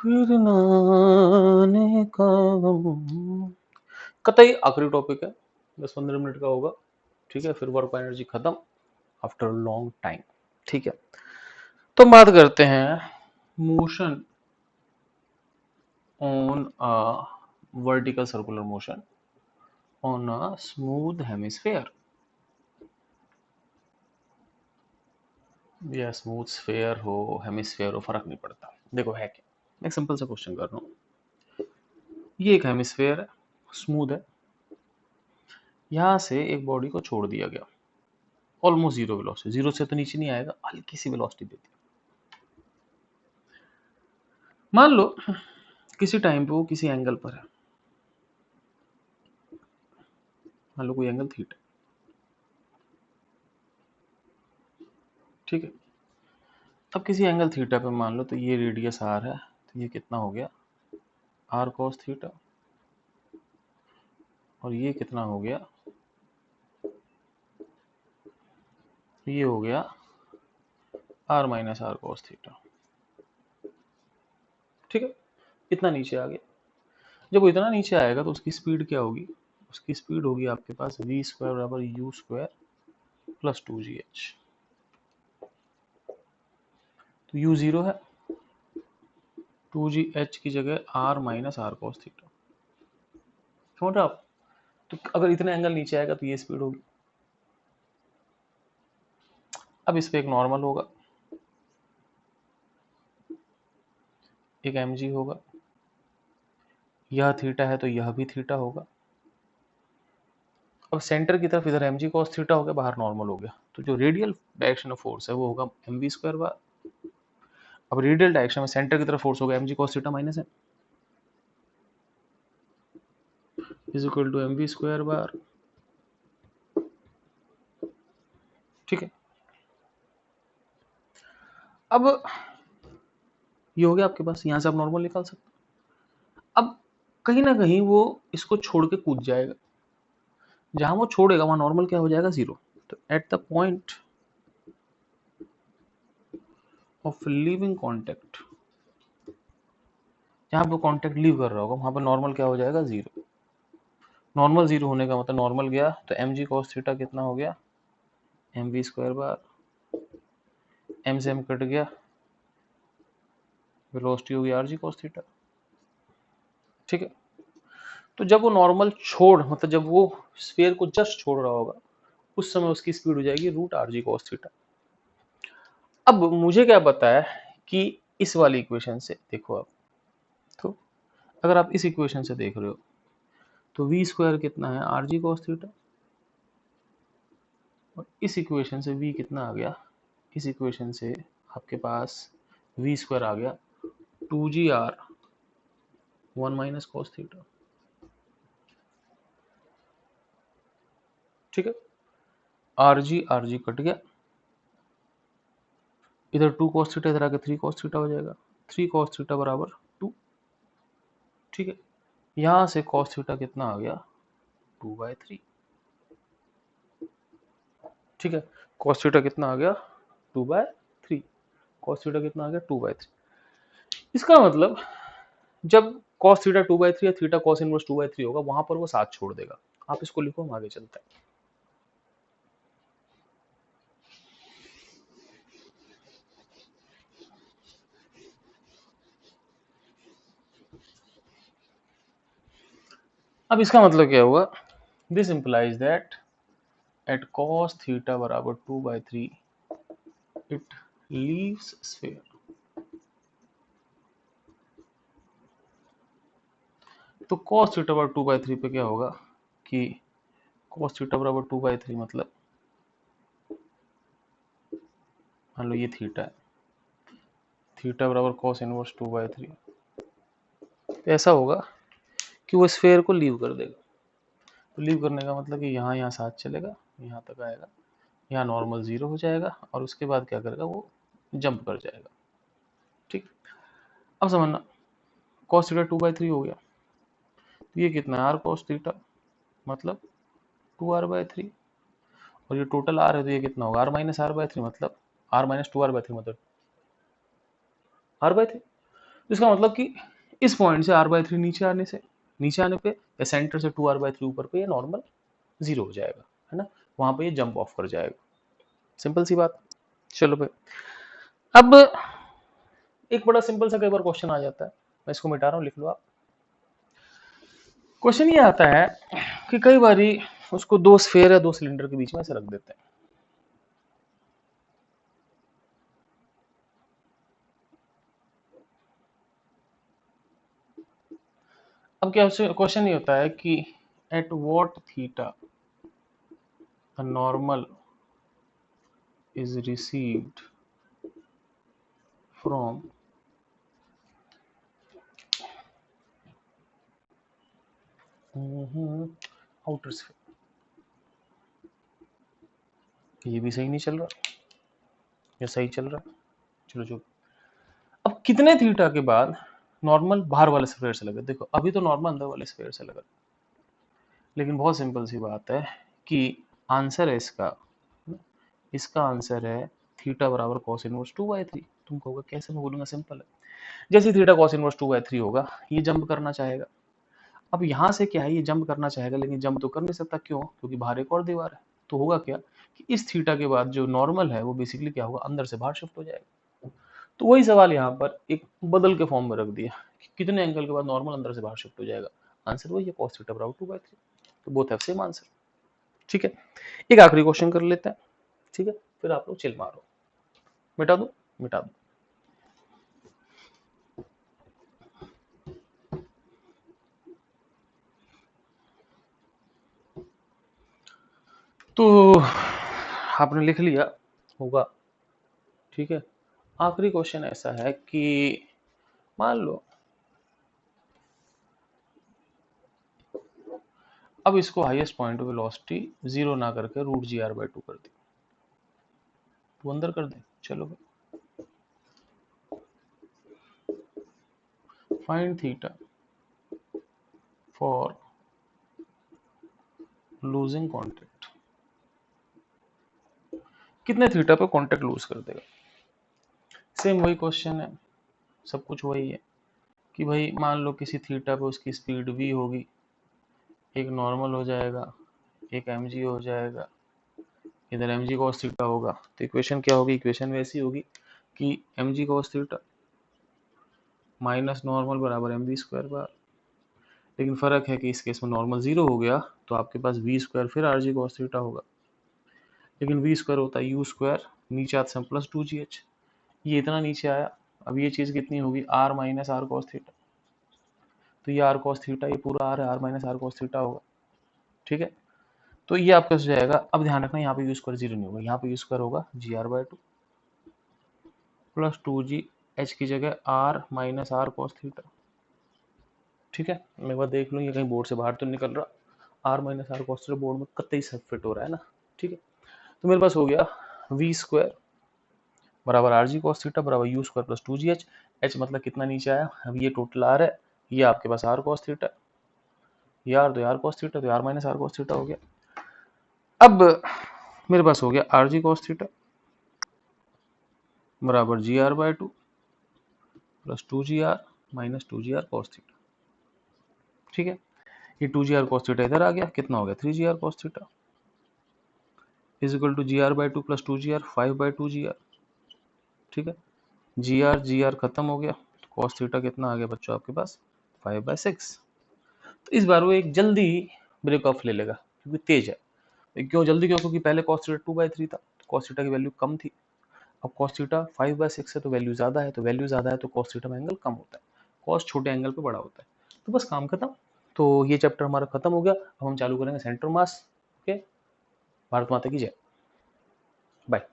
फिर ना आने का गम। कतई आखिरी टॉपिक है, 10-15 मिनट का होगा। ठीक है, फिर वर्क एनर्जी खत्म आफ्टर लॉन्ग टाइम। ठीक है, तो बात करते हैं motion on a vertical circular motion on a smooth hemisphere या स्मूथ स्फेयर हो हेमिस्फेयर हो फर्क नहीं पड़ता। देखो है क्या, मैं एक सिंपल सा क्वेश्चन कर रहा हूँ। ये एक हेमिस्फेयर है, स्मूथ है, यहाँ से एक बॉडी को छोड़ दिया गया ऑलमोस्ट जीरो वेलोसिटी, जीरो से तो नीचे नहीं आएगा, हल्की सी वेलोसिटी देती है। मान लो किसी टाइम पे वो किसी एंगल पर है, मान लो कोई एंगल थीटा, ठीक है। अब किसी एंगल थीटा पे मान लो तो ये रेडियस आर है, तो ये कितना हो गया आर कॉस थीटा, और ये कितना हो गया, ये हो गया R minus are cos theta. ठीक है, इतना नीचे आ गया। जब वो इतना नीचे आएगा तो उसकी स्पीड क्या होगी, उसकी स्पीड होगी आपके पास वी स्क्वायर बराबर यू स्क्वायर प्लस 2gh। तो यू जीरो है, 2gh की जगह R minus are cos theta. समझ रहे आप? तो अगर इतने एंगल नीचे आएगा तो ये स्पीड होगी। अब इस पे एक नॉर्मल होगा, एक एम जी होगा, यह थीटा है तो यह भी थीटा होगा। अब सेंटर की तरफ इधर एम जी कॉस थीटा हो गया, बाहर नॉर्मल हो गया, तो जो रेडियल डायरेक्शन ऑफ फोर्स है वो होगा एम वी स्क्वायर बार। अब रेडियल डायरेक्शन में सेंटर की तरफ फोर्स होगा M G cos theta minus M is equal to M V square bar. ठीक है, अब ये हो गया आपके पास, यहां से आप नॉर्मल निकाल सकते हो। अब कहीं ना कहीं वो इसको छोड़ के कूद जाएगा, जहां वो छोड़ेगा वहां नॉर्मल क्या हो जाएगा, जीरो। तो at the point of leaving contact, जहां पे कॉन्टेक्ट लीव कर रहा होगा वहां पर नॉर्मल क्या हो जाएगा, जीरो। नॉर्मल जीरो होने का मतलब नॉर्मल गया तो एम जी कॉस थीटा कितना हो गया, M V square bar, M से एम कट गया, वेलोसिटी होगी आर जी कॉस थीटा। ठीक है, तो जब वो नॉर्मल छोड़ मतलब जब वो स्फीयर को जस्ट छोड़ रहा होगा उस समय उसकी स्पीड हो जाएगी root R G cos theta. अब मुझे क्या पता है कि इस वाली इक्वेशन से देखो आप, तो अगर आप इस इक्वेशन से देख रहे हो तो वी स्क्वायर कितना है आर जी कॉस थीटा, और इस इक्वेशन से वी कितना आ गया, इस इक्वेशन से आपके पास वी स्क्वायर आ गया 2g r 1 minus cos theta. ठीक है, आर जी कट गया, इधर 2 कॉस थीटा इधर आके 3 कॉस थीटा हो जाएगा, 3 कॉस थीटा बराबर 2। ठीक है, यहां से कॉस थीटा कितना आ गया 2/3। ठीक है, कॉस थीटा कितना आ गया 2/3, कॉस थीटा कितना आ गया 2/3। इसका मतलब जब कॉस थीटा 2/3 या थीटा कॉस इनवर्स 2/3 होगा वहां पर वो साथ छोड़ देगा। आप इसको लिखो, हम आगे चलते हैं। अब इसका मतलब क्या हुआ, this implies that at cos theta बराबर 2/3 इट लीव्स स्फीयर। तो cos थीटा बराबर 2/3 पे क्या होगा कि cos थीटा बराबर 2/3 मतलब मान लो ये थीटा है, थीटा बराबर cos इनवर्स 2/3, तो ऐसा होगा कि वो स्फीयर को लीव कर देगा। तो लीव करने का मतलब कि यहाँ यहाँ साथ चलेगा, यहाँ तक आएगा, यहाँ नॉर्मल जीरो हो जाएगा और उसके बाद क्या करेगा वो जंप कर जाएगा। ठीक, अब समझना, cos थीटा 2/3 हो गया, तो ये कितना है आर cos थीटा मतलब 2r/3, और ये टोटल आर है तो ये कितना होगा r minus r by three, मतलब आर माइनस 2r/3 मतलब r/3। इसका मतलब कि इस पॉइंट से r/3 नीचे आने पे या सेंटर से 2r/3 ऊपर पे ये नॉर्मल 0 हो जाएगा, है ना, वहां पे ये जंप ऑफ कर जाएगा। सिंपल सी बात। चलो भाई, अब एक बड़ा सिंपल सा कई बार क्वेश्चन आ जाता है, मैं इसको मिटा रहा हूँ, लिख लो आप। क्वेश्चन ये आता है कि कई बारी उसको दो स्फेयर या दो सिलेंडर के बीच में ऐसे रख देते हैं। अब क्या क्वेश्चन ये होता है कि at what theta a normal is received from outer sphere। ये भी सही नहीं चल रहा, ये सही चल रहा। चलो जो, अब कितने थीटा के बाद नॉर्मल बाहर वाले स्फेयर से लगा। देखो अभी तो नॉर्मल अंदर वाले स्फेयर से लगा, लेकिन बहुत सिंपल सी बात है कि आंसर है इसका आंसर है थीटा बराबर cos इनवर्स 2/3। तुम कहोगे कैसे, मैं बोलूंगा सिंपल है, जैसे थीटा cos इनवर्स 2/3 होगा, ये जंप करना चाहेगा। अब यहाँ से क्या है, ये जंप करना चाहेगा लेकिन जंप तो कर नहीं सकता, क्यों, क्योंकि बाहर एक और दीवार है। तो होगा क्या कि इस थीटा के बाद जो नॉर्मल है वो बेसिकली क्या होगा, अंदर से बाहर शिफ्ट हो जाएगा। तो वही सवाल यहाँ पर एक बदल के फॉर्म में रख दिया कि कितने एंगल के बाद नॉर्मल अंदर से बाहर शिफ्ट हो जाएगा। आंसर वही है, cos थीटा बराबर 2/3। तो बोथ हैव सेम आंसर। ठीक है, एक आखिरी क्वेश्चन कर लेते हैं, ठीक है, फिर आप लोग चिल मारो। मिटा दो, मिटा दो। तो आपने लिख लिया होगा, ठीक है। आखिरी क्वेश्चन ऐसा है कि मान लो अब इसको हाईएस्ट पॉइंट ऑफ वेलोसिटी 0 ना करके √gr/2 कर दी, तो अंदर कर दे। चलो भाई, find theta for losing contact. कितने थीटा पे कांटेक्ट लूज कर देगा। सेम वही क्वेश्चन है, सब कुछ वही है कि भाई मान लो किसी थीटा पे उसकी स्पीड v होगी, एक नॉर्मल हो जाएगा, एक mg हो जाएगा, इधर mg cos थीटा होगा। तो इक्वेशन क्या होगी, इक्वेशन वैसी होगी कि mg cos theta minus normal बराबर mv² बार। लेकिन फर्क है कि इस केस में नॉर्मल 0 हो गया तो आपके पास v² फिर rg cos थीटा होगा, लेकिन v² होता है u², नीचे आते हैं प्लस 2gh, ये इतना नीचे आया। अब ये चीज़ कितनी होगी, r minus are cos theta. तो ये r cos थीटा, ये पूरा r है, r minus r cos theta होगा, ठीक है। तो ये आपका हो जाएगा। अब ध्यान रखना यहाँ पे u² 0 नहीं होगा, यहाँ पे u² होगा gr/2 प्लस 2g, h की जगह r minus r cos theta, ठीक है। मैं एक बार देख लूँ ये कहीं बोर्ड से बाहर तो निकल रहा, r minus r cos theta board में कतई सब फिट हो रहा है ना, ठीक है। तो मेरे पास हो गया v² बराबर आर जी कॉस थीटा बराबर u² प्लस 2gh, h मतलब कितना नीचे आया, अब ये टोटल r है, ये आपके पास r cos थीटा, ये r तो r cos थीटा, तो r minus r cos theta हो गया। अब मेरे पास हो गया आर जी cos थीटा बराबर gr/2 plus 2gr minus 2gr cos theta, ठीक है। ये 2gr cos थीटा इधर आ गया, कितना हो गया 3gr cos theta is equal to gr/2 plus 2gr 5/2gr, ठीक है। gr खत्म हो गया, तो cos थीटा कितना आ गया बच्चों आपके पास 5/6। तो इस बार वो एक जल्दी ब्रेक ऑफ ले लेगा क्योंकि तेज है। क्यों जल्दी, क्यों, क्योंकि पहले cos थीटा 2/3 था, तो cos थीटा की वैल्यू कम थी। अब cos थीटा 5/6 है तो वैल्यू ज्यादा है, तो वैल्यू ज्यादा है तो cos थीटा में एंगल कम होता है, cos छोटे एंगल पे बड़ा होता है। तो बस काम खत्म। तो ये चैप्टर हमारा खत्म हो गया। अब हम चालू करेंगे सेंटर मास। ओके, भारत माता की जय। बाय।